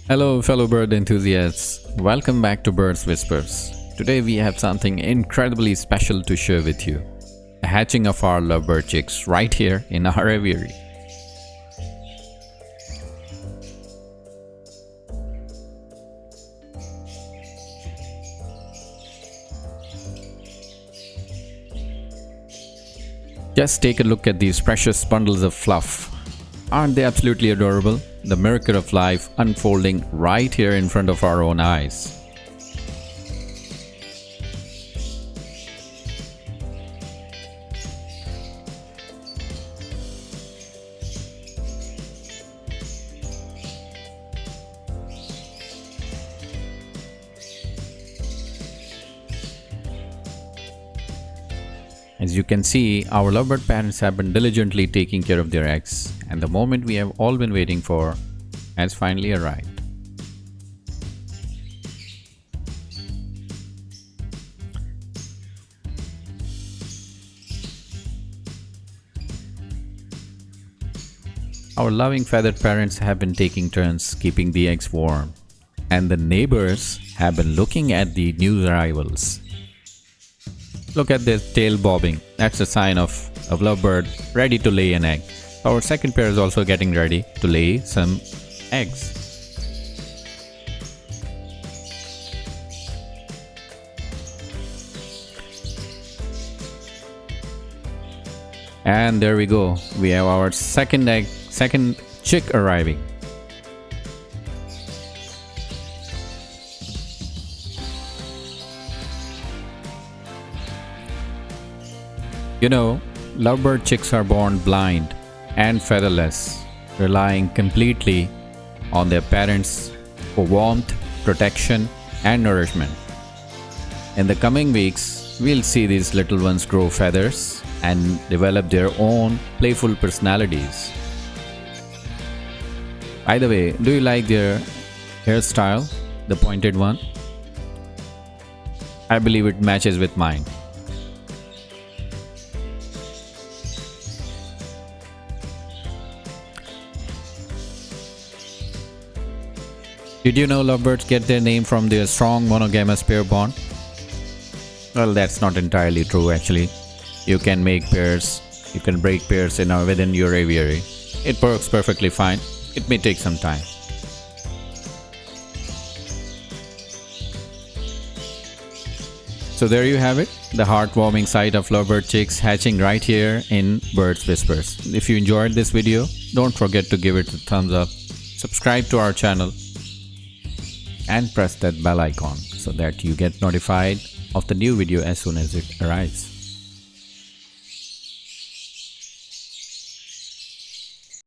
Hello, fellow bird enthusiasts. Welcome back to Bird's Whispers. Today we have something incredibly special to share with you. A hatching of our lovebird chicks right here in our aviary. Just take a look at these precious bundles of fluff. Aren't they absolutely adorable? The miracle of life unfolding right here in front of our own eyes. As you can see, our lovebird parents have been diligently taking care of their eggs, and the moment we have all been waiting for has finally arrived. Our loving feathered parents have been taking turns keeping the eggs warm, and the neighbors have been looking at the new arrivals. Look at their tail bobbing. That's a sign of a lovebird ready to lay an egg. Our second pair is also getting ready to lay some eggs. And there we go. We have our second chick arriving. You know, lovebird chicks are born blind and featherless, relying completely on their parents for warmth, protection, and nourishment. In the coming weeks, we'll see these little ones grow feathers and develop their own playful personalities. By the way, do you like their hairstyle, the pointed one? I believe it matches with mine. Did you know lovebirds get their name from their strong monogamous pair bond? Well, that's not entirely true actually. You can make pairs, you can break pairs within your aviary. It works perfectly fine. It may take some time. So there you have it, the heartwarming sight of lovebird chicks hatching right here in Bird's Whispers. If you enjoyed this video, don't forget to give it a thumbs up, subscribe to our channel, and press that bell icon so that you get notified of the new video as soon as it arrives.